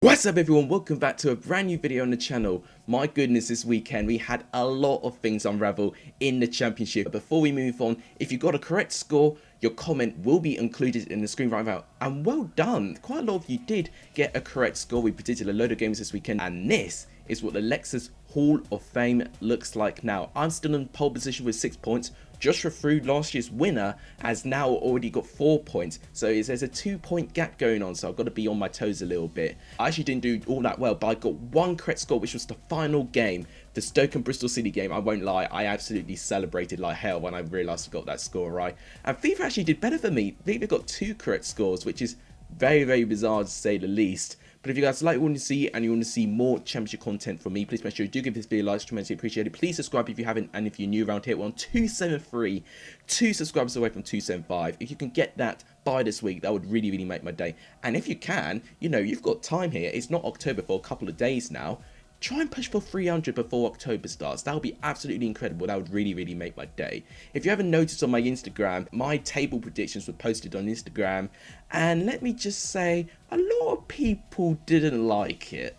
What's up everyone, welcome back to a brand new video on the channel. My goodness, this weekend we had a lot of things unravel in the championship. Before we move on, if you got a correct score, your comment will be included in the screen right now. And well done, quite a lot of you did get a correct score. We predicted a load of games this weekend, and this is what the Lexus Hall of Fame looks like now. I'm still in pole position with 6 points. Joshua through last year's winner has now already got 4 points, so there's a 2-point gap going on, so I've got to be on my toes a little bit. I actually didn't do all that well, but I got one correct score, which was the final game, the Stoke and Bristol City game. I won't lie, I absolutely celebrated like hell when I realised I got that score right. And FIFA actually did better for me. FIFA got 2 correct scores, which is very bizarre to say the least. But if you guys like what you want to see and you want to see more championship content from me, please make sure you do give this video a like. It's tremendously appreciated. Please subscribe if you haven't, and if you're new around here, we're on 273, 2 subscribers away from 275. If you can get that by this week, that would really make my day. And if you can, you know, you've got time here. It's not October for a couple of days now. Try and push for 300 before October starts. That would be absolutely incredible. That would really make my day. If you haven't noticed on my Instagram, my table predictions were posted on Instagram, and let me just say, a lot of people didn't like it.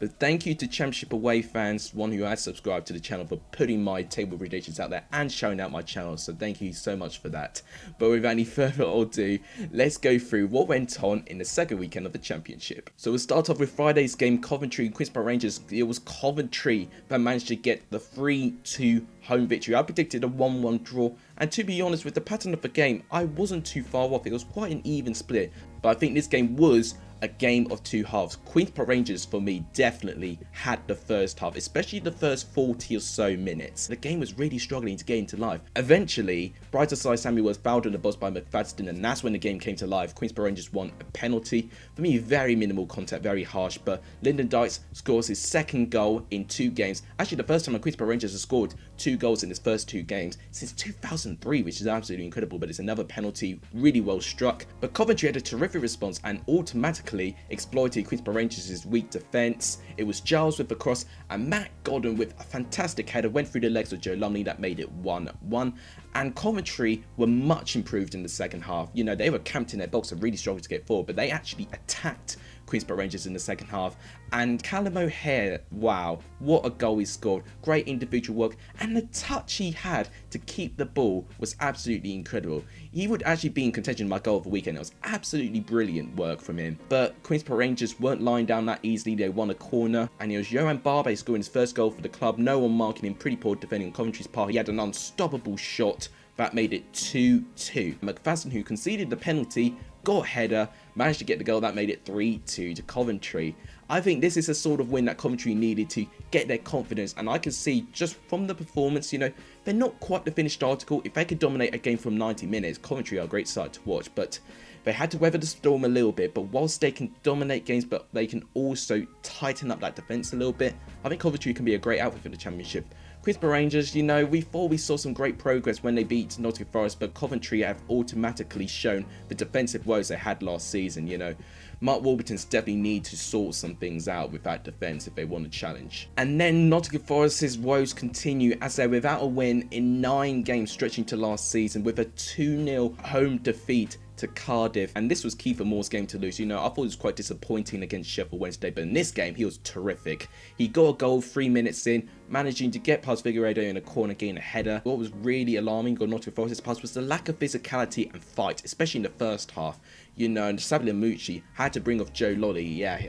But thank you to Championship Away fans, one who has subscribed to the channel, for putting my table predictions out there and showing out my channel. So thank you so much for that. But without any further ado, let's go through what went on in the second weekend of the Championship. So we'll start off with Friday's game, Coventry and Queen's Park Rangers. It was Coventry that managed to get the 3-2 home victory. I predicted a 1-1 draw, and to be honest, with the pattern of the game, I wasn't too far off. It was quite an even split, but I think this game was a game of 2 halves. Queen's Park Rangers, for me, definitely had the first half, especially the first 40 or so minutes. The game was really struggling to get into life. Eventually, brighter side Samuel was fouled on the bus by McFadden, and that's when the game came to life. Queen's Park Rangers won a penalty. For me, very minimal contact, very harsh, but Lyndon Dykes scores his second goal in 2 games. Actually, the first time Queen's Park Rangers has scored 2 goals in his first 2 games since 2003, which is absolutely incredible, but it's another penalty, really well struck. But Coventry had a terrific response and automatically exploited Queen's Park Rangers' weak defence. It was Giles with the cross, and Matt Godden with a fantastic header went through the legs of Joe Lumley that made it 1-1. And Coventry were much improved in the second half. You know, they were camped in their box and really struggled to get forward, but they actually attacked Queen's Park Rangers in the second half. And Callum O'Hare, wow, what a goal he scored. Great individual work, and the touch he had to keep the ball was absolutely incredible. He would actually be in contention my goal of the weekend. It was absolutely brilliant work from him. But Queen's Park Rangers weren't lying down that easily. They won a corner, and it was Johan Barbe scoring his first goal for the club. No one marking him, pretty poor defending on Coventry's part. He had an unstoppable shot that made it 2-2. McFadden, who conceded the penalty, got a header, managed to get the goal that made it 3-2 to Coventry. I think this is a sort of win that Coventry needed to get their confidence, and I can see just from the performance, you know, they're not quite the finished article. If they could dominate a game from 90 minutes, Coventry are a great side to watch, but they had to weather the storm a little bit. But whilst they can dominate games, but they can also tighten up that defence a little bit, I think Coventry can be a great outfit for the Championship. Queen's Park Rangers, you know, we thought we saw some great progress when they beat Nottingham Forest, but Coventry have automatically shown the defensive woes they had last season, you know. Mark Warburton's definitely need to sort some things out with that defence if they want to challenge. And then Nottingham Forest's woes continue as they're without a win in 9 games stretching to last season, with a 2-0 home defeat to Cardiff. And this was Kiefer Moore's game to lose. You know, I thought it was quite disappointing against Sheffield Wednesday, but in this game he was terrific. He got a goal 3 minutes in, managing to get past Figueiredo in a corner, getting a header. What was really alarming on Nottingham Forest's pass was the lack of physicality and fight, especially in the first half. You know, and Sabila Mucci had to bring off Joe Lolly. Yeah, he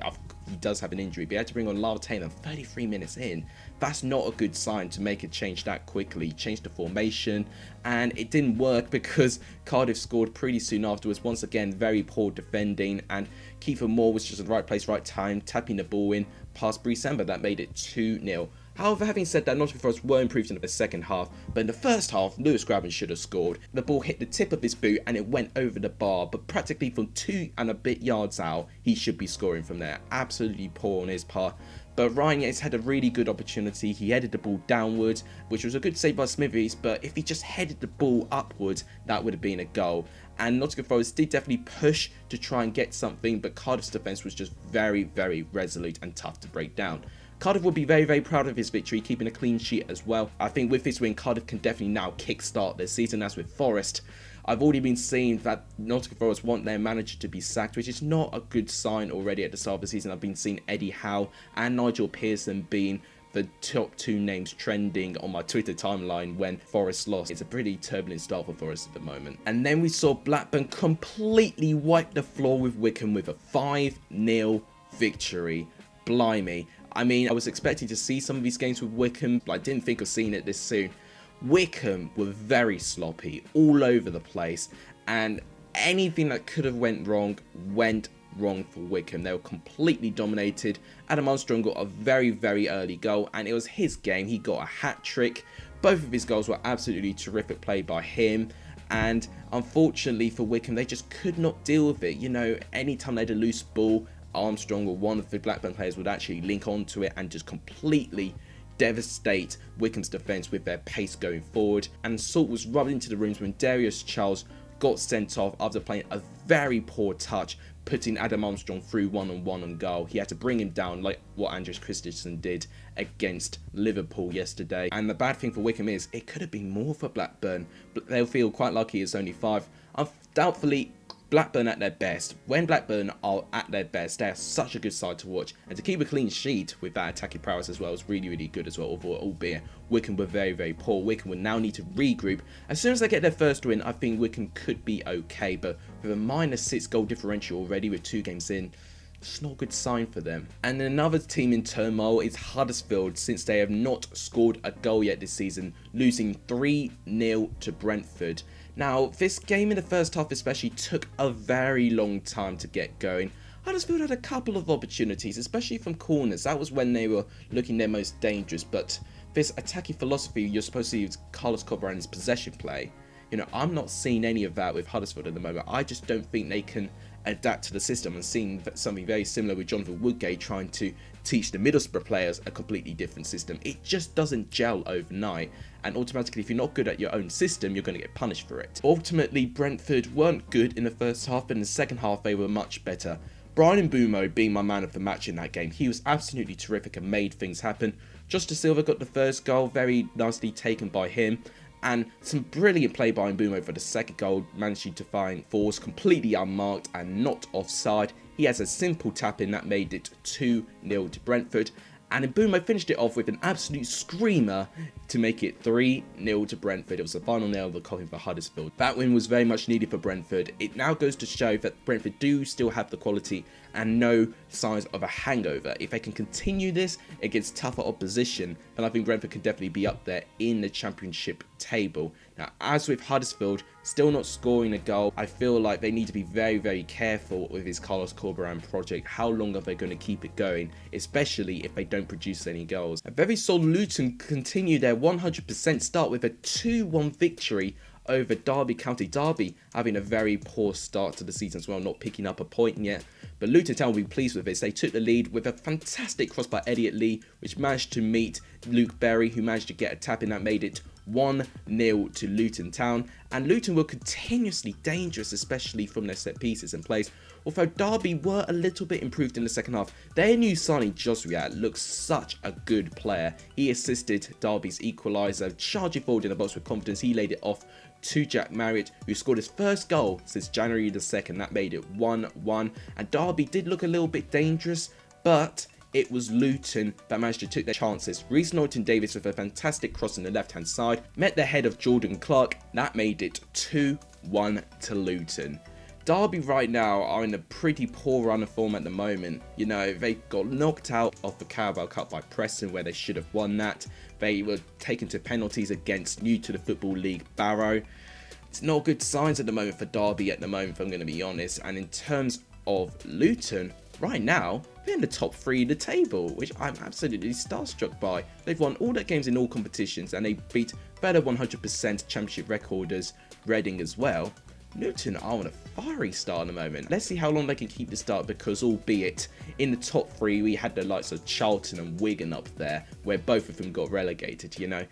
does have an injury, but he had to bring on Lyle Taylor 33 minutes in. That's not a good sign to make a change that quickly. Change the formation, and it didn't work because Cardiff scored pretty soon afterwards. Once again, very poor defending, and Kiefer Moore was just at the right place, right time, tapping the ball in past Brice Samba. That made it 2-0. However, having said that, Nottingham Forest were improved in the second half, but in the first half, Lewis Grabban should have scored. The ball hit the tip of his boot and it went over the bar, but practically from 2 and a bit yards out, he should be scoring from there. Absolutely poor on his part. But Ryan Yates had a really good opportunity. He headed the ball downwards, which was a good save by Smithies, but if he just headed the ball upwards, that would have been a goal. And Nottingham Forest did definitely push to try and get something, but Cardiff's defence was just very, very resolute and tough to break down. Cardiff will be very, very proud of his victory, keeping a clean sheet as well. I think with this win, Cardiff can definitely now kickstart their season. As with Forest, I've already been seeing that Nottingham Forest want their manager to be sacked, which is not a good sign already at the start of the season. I've been seeing Eddie Howe and Nigel Pearson being the top 2 names trending on my Twitter timeline when Forest lost. It's a pretty turbulent start for Forest at the moment. And then we saw Blackburn completely wipe the floor with Wycombe with a 5-0 victory. Blimey. I mean, I was expecting to see some of these games with Wycombe, but I didn't think of seeing it this soon. Wycombe were very sloppy, all over the place, and anything that could have went wrong for Wycombe. They were completely dominated. Adam Armstrong got a very, very early goal, and it was his game. He got a hat-trick. Both of his goals were absolutely terrific play by him, and unfortunately for Wycombe, they just could not deal with it. You know, anytime they had a loose ball, Armstrong or one of the Blackburn players would actually link onto it and just completely devastate Wycombe's defence with their pace going forward. And salt was rubbed into the rooms when Darius Charles got sent off after playing a very poor touch, putting Adam Armstrong through one-on-one on goal. He had to bring him down like what Andreas Christensen did against Liverpool yesterday. And the bad thing for Wycombe is it could have been more for Blackburn, but they'll feel quite lucky it's only 5. Doubtfully, Blackburn at their best. When Blackburn are at their best, they are such a good side to watch. And to keep a clean sheet with that attacking prowess as well is really, really good as well. Although, albeit Wycombe were very, very poor. Wycombe will now need to regroup. As soon as they get their first win, I think Wycombe could be okay. But with a -6 goal differential already with 2 games in, it's not a good sign for them. And another team in turmoil is Huddersfield, since they have not scored a goal yet this season, losing 3-0 to Brentford. Now, this game in the first half especially took a very long time to get going. Huddersfield had a couple of opportunities, especially from corners. That was when they were looking their most dangerous. But this attacking philosophy you're supposed to use Carlos Corberán's possession play, you know, I'm not seeing any of that with Huddersfield at the moment. I just don't think they can adapt to the system, and seeing something very similar with Jonathan Woodgate trying to teach the Middlesbrough players a completely different system. It just doesn't gel overnight, and automatically if you're not good at your own system, you're going to get punished for it. Ultimately, Brentford weren't good in the first half, but in the second half they were much better. Brian Mbeumo being my man of the match in that game. He was absolutely terrific and made things happen. Josh Da Silva got the first goal, very nicely taken by him. And some brilliant play by Mbeumo for the second goal, managing to find Force completely unmarked and not offside. He has a simple tap in that made it 2-0 to Brentford. And Mbeumo finished it off with an absolute screamer to make it 3-0 to Brentford. It was the final nail of the coffin for Huddersfield. That win was very much needed for Brentford. It now goes to show that Brentford do still have the quality and no signs of a hangover. If they can continue this against tougher opposition, then I think Brentford can definitely be up there in the Championship table. Now, as with Huddersfield, still not scoring a goal, I feel like they need to be very, very careful with this Carlos Corberán project. How long are they going to keep it going, especially if they don't produce any goals? A very solid Luton continue their 100% start with a 2-1 victory over Derby County. Derby having a very poor start to the season as well, not picking up a point yet. But Luton Town will be pleased with this. They took the lead with a fantastic cross by Elliot Lee, which managed to meet Luke Berry, who managed to get a tap in that made it 1-0 to Luton Town. And Luton were continuously dangerous, especially from their set pieces and plays. Although Derby were a little bit improved in the second half, their new signing Josriat looks such a good player. He assisted Derby's equaliser, charging forward in the box with confidence. He laid it off to Jack Marriott, who scored his first goal since January the 2nd. That made it 1-1. And Derby did look a little bit dangerous, but it was Luton that managed to take their chances. Reece Norton-Davies with a fantastic cross on the left-hand side met the head of Jordan Clark. That made it 2-1 to Luton. Derby right now are in a pretty poor run of form at the moment. You know, they got knocked out of the Carabao Cup by Preston, where they should have won that. They were taken to penalties against new to the Football League Barrow. It's not good signs at the moment for Derby at the moment, if I'm going to be honest. And in terms of Luton, right now, they're in the top 3 of the table, which I'm absolutely starstruck by. They've won all their games in all competitions, and they beat better 100% championship recorders Reading as well. Luton are on a fiery start at the moment. Let's see how long they can keep the start, because albeit in the top 3 we had the likes of Charlton and Wigan up there, where both of them got relegated, you know.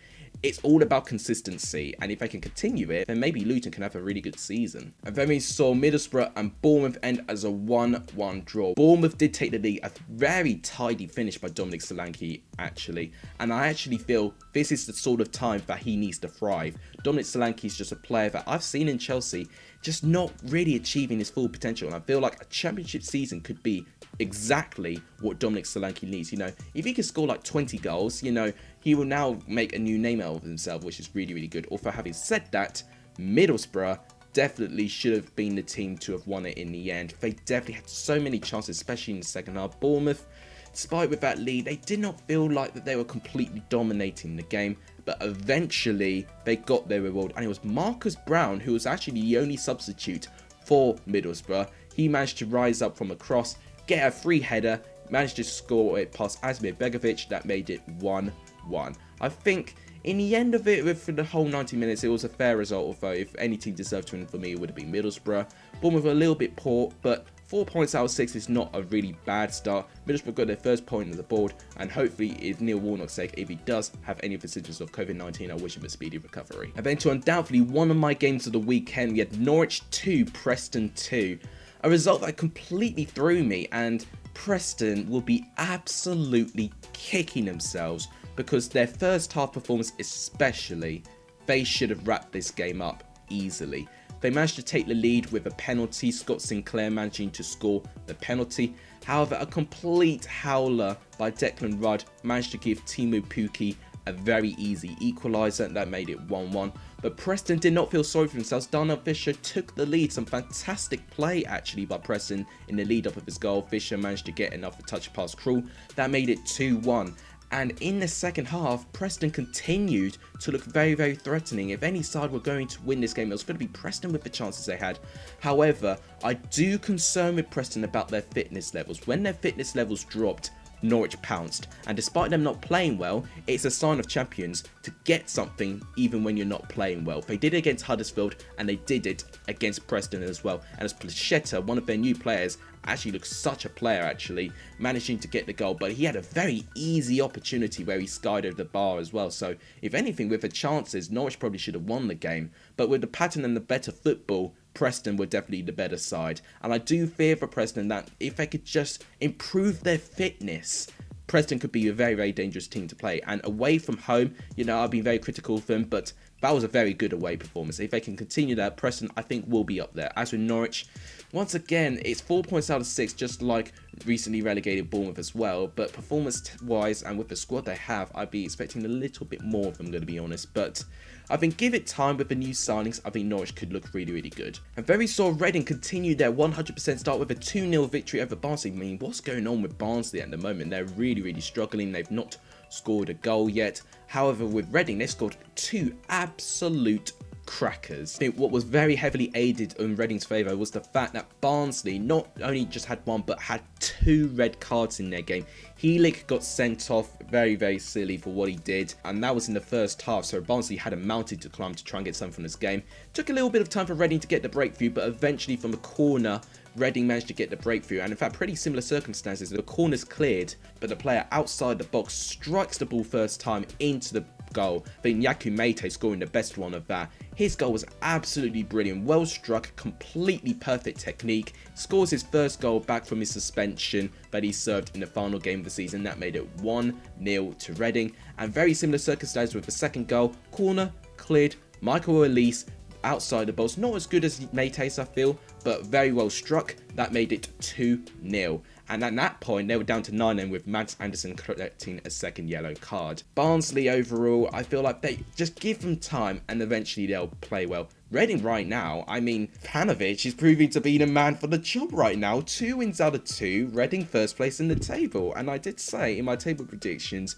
it's all about consistency, and if they can continue it, then maybe Luton can have a really good season. And then we saw Middlesbrough and Bournemouth end as a 1-1 draw. Bournemouth did take the lead, a very tidy finish by Dominic Solanke actually, and I actually feel this is the sort of time that he needs to thrive. Dominic Solanke is just a player that I've seen in Chelsea just not really achieving his full potential, and I feel like a championship season could be exactly what Dominic Solanke needs. You know, if he can score like 20 goals, you know, he will now make a new name out of himself, which is really, really good. Although having said that, Middlesbrough definitely should have been the team to have won it in the end. They definitely had so many chances, especially in the second half. Bournemouth, despite with that lead, they did not feel like that they were completely dominating the game, but eventually they got their reward, and it was Marcus Brown, who was actually the only substitute for Middlesbrough. He managed to rise up from a cross, get a free header, managed to score it past Asmir Begovic. That made it 1-1. I think in the end of it, for the whole 90 minutes, it was a fair result, although if any team deserved to win for me, it would have been Middlesbrough. Bournemouth were a little bit poor, but 4 points out of 6 is not a really bad start. Middlesbrough got their first point on the board, and hopefully, if Neil Warnock's sake, if he does have any of the symptoms of COVID-19, I wish him a speedy recovery. And then to undoubtedly one of my games of the weekend, we had Norwich 2, Preston 2. A result that completely threw me, and Preston will be absolutely kicking themselves because their first half performance especially, they should have wrapped this game up easily. They managed to take the lead with a penalty, Scott Sinclair managing to score the penalty. However, a complete howler by Declan Rudd managed to give Timu Pukki a very easy equaliser that made it 1-1. But Preston did not feel sorry for themselves. Darnell Fisher took the lead. Some fantastic play actually by Preston in the lead up of his goal. Fisher managed to get enough to touch past Krul. That made it 2-1. And in the second half, Preston continued to look very, very threatening. If any side were going to win this game, it was going to be Preston with the chances they had. However, I do concern with Preston about their fitness levels. When their fitness levels dropped, Norwich pounced, and despite them not playing well, it's a sign of champions to get something even when you're not playing well. They did it against Huddersfield, and they did it against Preston as well. And as Placheta, one of their new players, actually looks such a player actually, managing to get the goal, but he had a very easy opportunity where he skied over the bar as well. So if anything, with the chances, Norwich probably should have won the game, but with the pattern and the better football, Preston were definitely the better side. And I do fear for Preston that if they could just improve their fitness, Preston could be a very, very dangerous team to play. And away from home, you know, I've been very critical of them, but that was a very good away performance. If they can continue that, Preston, I think, will be up there. As with Norwich, once again, it's 4 points out of 6, just like recently relegated Bournemouth as well. But performance-wise and with the squad they have, I'd be expecting a little bit more, if I'm going to be honest. But I think give it time with the new signings, I think Norwich could look really, really good. And very saw Reading continue their 100% start with a 2-0 victory over Barnsley. I mean, what's going on with Barnsley at the moment? They're really, really struggling. They've not scored a goal yet. However, with Reading, they scored 2 absolute crackers. I think what was very heavily aided in Reading's favour was the fact that Barnsley not only just had 1 but had 2 red cards in their game. Helik got sent off, very, very silly for what he did, and that was in the first half, so Barnsley had a mountain to climb to try and get something from this game. Took a little bit of time for Reading to get the breakthrough, but eventually from a corner, Reading managed to get the breakthrough, and in fact pretty similar circumstances. The corner's cleared, but the player outside the box strikes the ball first time into the goal. I think Yaku Mate scoring the best one of that. His goal was absolutely brilliant, well struck, completely perfect technique. Scores his first goal back from his suspension that he served in the final game of the season. That made it 1-0 to Reading. And very similar circumstances with the second goal. Corner cleared, Michael Elise outside the box. Not as good as Mates, I feel, but very well struck. That made it 2-0. And at that point, they were down to 9 with Mads Anderson collecting a second yellow card. Barnsley overall, I feel like they just give them time and eventually they'll play well. Reading right now, I mean, Panovic is proving to be the man for the job right now. 2 wins out of 2, Reading first place in the table. And I did say in my table predictions,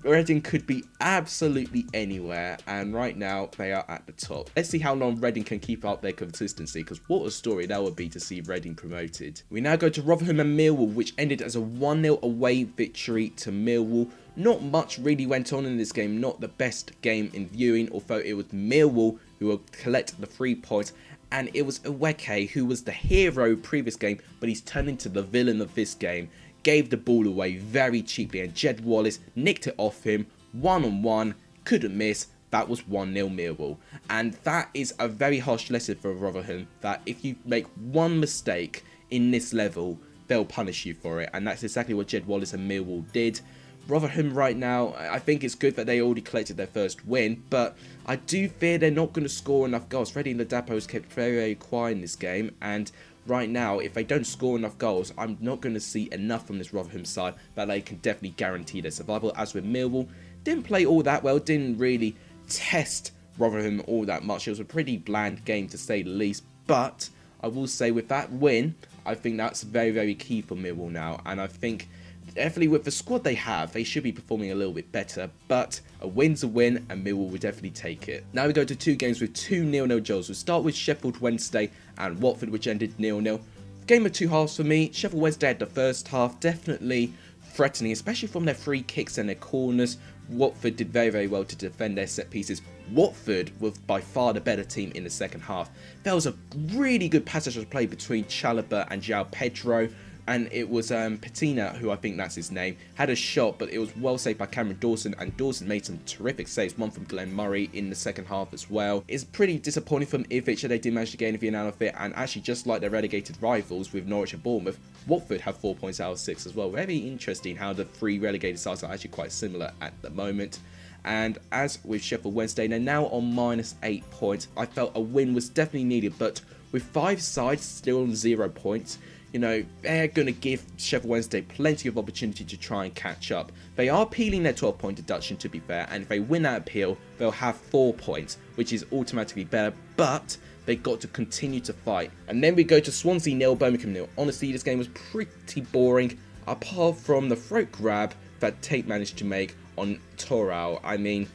Reading could be absolutely anywhere, and right now they are at the top. Let's see how long Reading can keep up their consistency, because what a story that would be to see Reading promoted. We now go to Rotherham and Millwall, which ended as a 1-0 away victory to Millwall. Not much really went on in this game, not the best game in viewing, although it was Millwall who will collect the 3 points. And it was Iweke who was the hero previous game, but he's turned into the villain of this game. Gave the ball away very cheaply, and Jed Wallace nicked it off him, 1-on-1, couldn't miss, that was 1-0 Millwall. And that is a very harsh lesson for Rotherham, that if you make one mistake in this level, they'll punish you for it. And that's exactly what Jed Wallace and Millwall did. Rotherham right now, I think it's good that they already collected their first win, but I do fear they're not going to score enough goals. Freddie Ladapo has kept very, very quiet in this game, and right now, if they don't score enough goals, I'm not going to see enough from this Rotherham side that they can definitely guarantee their survival. As with Millwall, didn't play all that well, didn't really test Rotherham all that much. It was a pretty bland game to say the least, but I will say with that win, I think that's very, very key for Millwall now, and I think definitely with the squad they have, they should be performing a little bit better, but a win's a win and Millwall will definitely take it. Now we go to two games with two 0-0 draws. We'll start with Sheffield Wednesday and Watford, which ended 0-0. Game of two halves for me. Sheffield Wednesday had the first half, definitely threatening, especially from their free kicks and their corners. Watford did very, very well to defend their set pieces. Watford was by far the better team in the second half. There was a really good passage of play between Chalobah and João Pedro, and it was Patina, who I think that's his name, had a shot, but it was well saved by Cameron Dawson, and Dawson made some terrific saves, one from Glenn Murray in the second half as well. It's pretty disappointing from Ivic that they didn't manage to gain anything out of it, and actually just like their relegated rivals with Norwich and Bournemouth, Watford have 4 points out of 6 as well. Very interesting how the three relegated sides are actually quite similar at the moment. And as with Sheffield Wednesday, they're now on -8 points. I felt a win was definitely needed, but with 5 sides still on 0 points, you know, they're going to give Sheffield Wednesday plenty of opportunity to try and catch up. They are appealing their 12-point deduction, to be fair, and if they win that appeal, they'll have 4 points, which is automatically better, but they got to continue to fight. And then we go to Swansea 0, Birmingham 0. Honestly, this game was pretty boring, apart from the throat grab that Tate managed to make on Toral. I mean,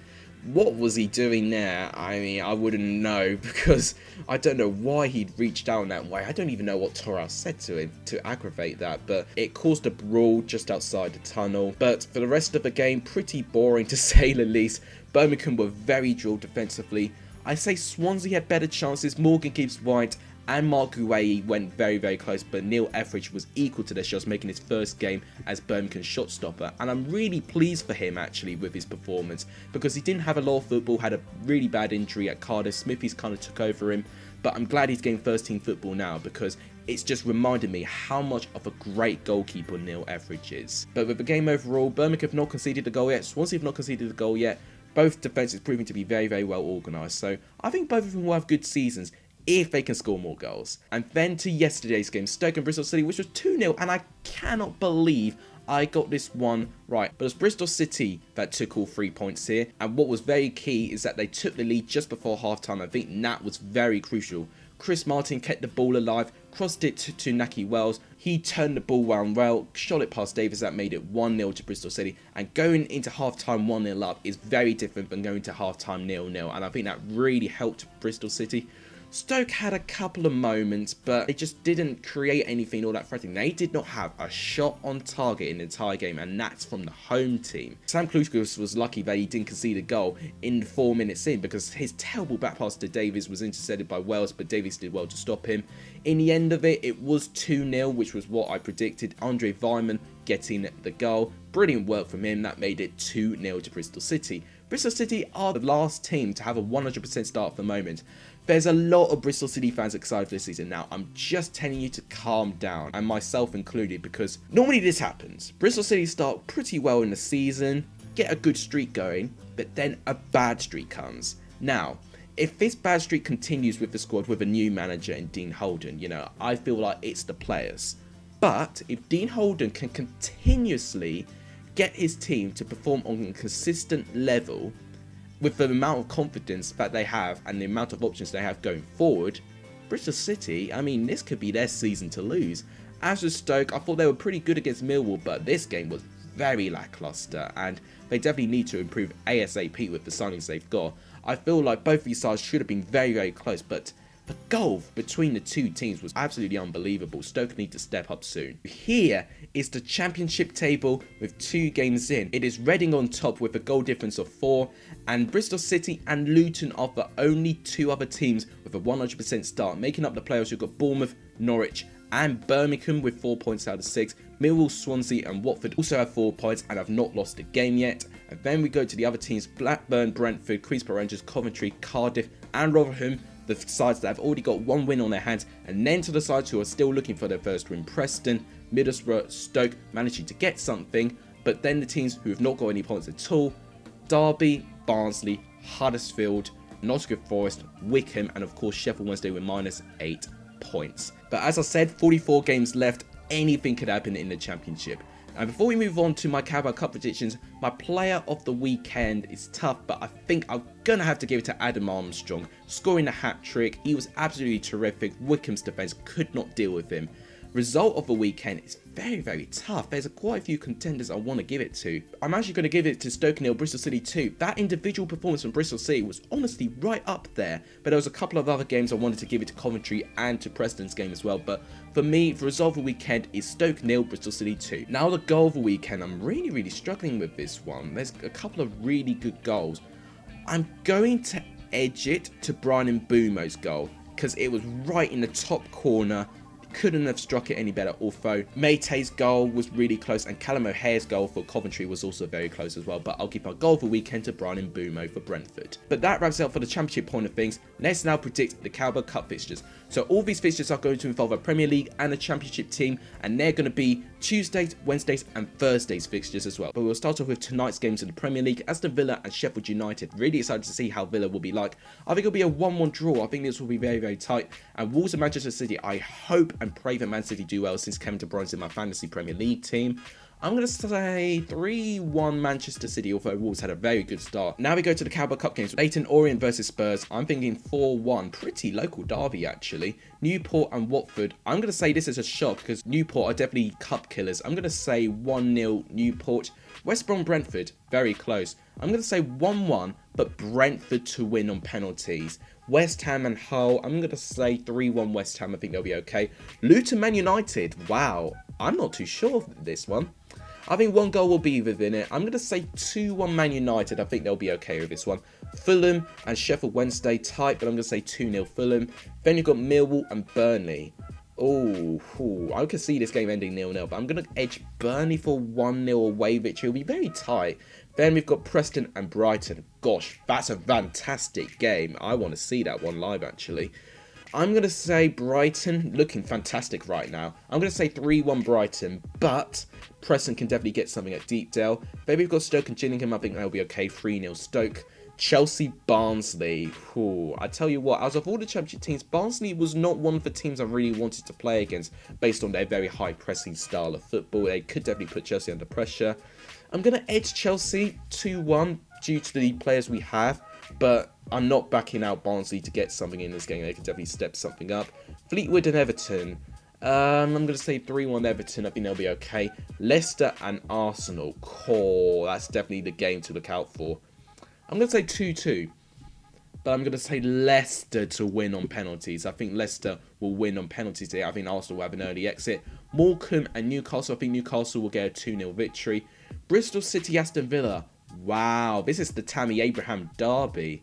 what was he doing there? I mean, I wouldn't know, because I don't know why he'd reached out that way. I don't even know what Toral said to him to aggravate that, but it caused a brawl just outside the tunnel. But for the rest of the game, pretty boring to say the least. Birmingham were very drilled defensively. I say Swansea had better chances. Morgan Gibbs-White and Mark Gueye went very, very close, but Neil Etheridge was equal to their shots, making his first game as Birmingham's shot stopper. And I'm really pleased for him, actually, with his performance, because he didn't have a lot of football, had a really bad injury at Cardiff. Smithies kind of took over him, but I'm glad he's getting first-team football now, because it's just reminded me how much of a great goalkeeper Neil Etheridge is. But with the game overall, Birmingham have not conceded a goal yet, Swansea have not conceded a goal yet. Both defences proving to be very, very well organised, so I think both of them will have good seasons if they can score more goals. And then to yesterday's game, Stoke and Bristol City, which was 2-0, and I cannot believe I got this one right. But it's Bristol City that took all 3 points here, and what was very key is that they took the lead just before half-time. I think that was very crucial. Chris Martin kept the ball alive, crossed it to Naki Wells. He turned the ball around well, shot it past Davis. That made it 1-0 to Bristol City. And going into half-time 1-0 up is very different than going to half-time 0-0. And I think that really helped Bristol City. Stoke had a couple of moments, but they just didn't create anything all that threatening. They did not have a shot on target in the entire game, and that's from the home team. Sam Kluskos was lucky that he didn't concede a goal in 4 minutes in, because his terrible back pass to Davies was intercepted by Wells, but Davies did well to stop him. In the end of it, it was 2-0, which was what I predicted. Andre Weimann getting the goal. Brilliant work from him. That made it 2-0 to Bristol City. Bristol City are the last team to have a 100% start at the moment. There's a lot of Bristol City fans excited for this season now. I'm just telling you to calm down, and myself included, because normally this happens. Bristol City start pretty well in the season, get a good streak going, but then a bad streak comes. Now, if this bad streak continues with the squad with a new manager in Dean Holden, you know, I feel like it's the players. But if Dean Holden can continuously get his team to perform on a consistent level, with the amount of confidence that they have and the amount of options they have going forward, Bristol City, I mean, this could be their season to lose. As with Stoke, I thought they were pretty good against Millwall, but this game was very lacklustre, and they definitely need to improve ASAP with the signings they've got. I feel like both these sides should have been very, very close, but the gulf between the two teams was absolutely unbelievable. Stoke need to step up soon. Here is the championship table with 2 games in. It is Reading on top with a goal difference of 4, and Bristol City and Luton are the only 2 other teams with a 100% start. Making up the playoffs, you've got Bournemouth, Norwich and Birmingham with 4 points out of 6. Millwall, Swansea and Watford also have 4 points and have not lost a game yet. And then we go to the other teams: Blackburn, Brentford, Queen's Park Rangers, Coventry, Cardiff and Rotherham, the sides that have already got one win on their hands. And then to the sides who are still looking for their first win: Preston, Middlesbrough, Stoke, managing to get something. But then the teams who have not got any points at all: Derby, Barnsley, Huddersfield, Nottingham Forest, Wycombe, and of course Sheffield Wednesday with -8 points. But as I said, 44 games left, anything could happen in the Championship. And before we move on to my Carabao Cup predictions, my player of the weekend is tough, but I think I'm going to have to give it to Adam Armstrong, scoring a hat-trick. He was absolutely terrific. Wycombe's defence could not deal with him. Result of the weekend is very, very tough. There's quite a few contenders I want to give it to. I'm actually going to give it to Stoke 0, Bristol City 2. That individual performance from Bristol City was honestly right up there. But there was a couple of other games I wanted to give it to Coventry and to Preston's game as well. But for me, the result of the weekend is Stoke 0, Bristol City 2. Now the goal of the weekend, I'm really struggling with this one. There's a couple of really good goals. I'm going to edge it to Brian Mbeumo's goal because it was right in the top corner. Couldn't have struck it any better, although Matey's goal was really close and Callum O'Hare's goal for Coventry was also very close as well. But I'll give my goal of the weekend to Brian Mbeumo for Brentford. But that wraps it up for the Championship point of things. Let's now predict the Carabao Cup fixtures. So all these fixtures are going to involve a Premier League and a Championship team, and they're going to be Tuesdays, Wednesdays and Thursdays fixtures as well. But we'll start off with tonight's games in the Premier League: Aston Villa and Sheffield United. Really excited to see how Villa will be like. I think it'll be a 1-1 draw. I think this will be very tight. And Wolves and Manchester City, I hope and pray that Man City do well, since Kevin De Bruyne's in my fantasy Premier League team. I'm going to say 3-1 Manchester City, although Wolves had a very good start. Now we go to the Carabao Cup games. Leyton Orient versus Spurs. I'm thinking 4-1. Pretty local derby, actually. Newport and Watford. I'm going to say this is a shock because Newport are definitely cup killers. I'm going to say 1-0 Newport. West Brom Brentford. Very close. I'm going to say 1-1, but Brentford to win on penalties. West Ham and Hull. I'm going to say 3-1 West Ham. I think they'll be okay. Luton Man United. Wow. I'm not too sure of this one. I think one goal will be within it. I'm going to say 2-1 Man United. I think they'll be okay with this one. Fulham and Sheffield Wednesday tight, but I'm going to say 2-0 Fulham. Then you've got Millwall and Burnley. Oh, I can see this game ending 0-0, but I'm going to edge Burnley for 1-0 away victory. It'll be very tight. Then we've got Preston and Brighton. Gosh, that's a fantastic game. I want to see that one live, actually. I'm going to say Brighton, looking fantastic right now. I'm going to say 3-1 Brighton, but Preston can definitely get something at Deepdale. Then we've got Stoke and Gillingham. I think they'll be okay. 3-0 Stoke. Chelsea, Barnsley. I tell you what, out of all the Championship teams, Barnsley was not one of the teams I really wanted to play against based on their very high pressing style of football. They could definitely put Chelsea under pressure. I'm going to edge Chelsea 2-1 due to the players we have, but I'm not backing out Barnsley to get something in this game. They could definitely step something up. Fleetwood and Everton. I'm going to say 3-1 Everton. I think they'll be okay. Leicester and Arsenal. That's definitely the game to look out for. I'm going to say 2-2. But I'm going to say Leicester to win on penalties. I think Leicester will win on penalties here. I think Arsenal will have an early exit. Morecambe and Newcastle. I think Newcastle will get a 2-0 victory. Bristol City, Aston Villa. Wow, this is the Tammy Abraham derby.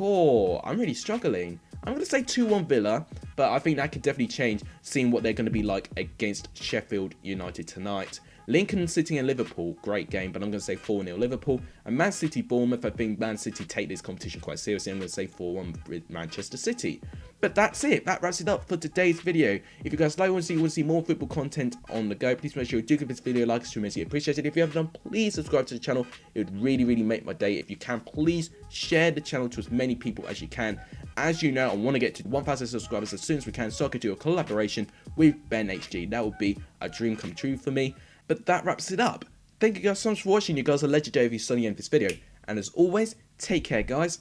I'm really struggling. I'm going to say 2-1 Villa, but I think that could definitely change seeing what they're going to be like against Sheffield United tonight. Lincoln City and Liverpool, great game, but I'm going to say 4-0 Liverpool. And Man City Bournemouth, I think Man City take this competition quite seriously. I'm going to say 4-1 with Manchester City. But that's it. That wraps it up for today's video. If you guys want to see more football content on the go, please make sure you do give this video a like. It's tremendously appreciated. If you haven't done, please subscribe to the channel. It would really make my day. If you can, please share the channel to as many people as you can. As you know, I want to get to 1,000 subscribers as soon as we can, so I could do a collaboration with Ben HG. That would be a dream come true for me. But that wraps it up. Thank you guys so much for watching. You guys are legendary if you saw the end of this video. And as always, take care, guys.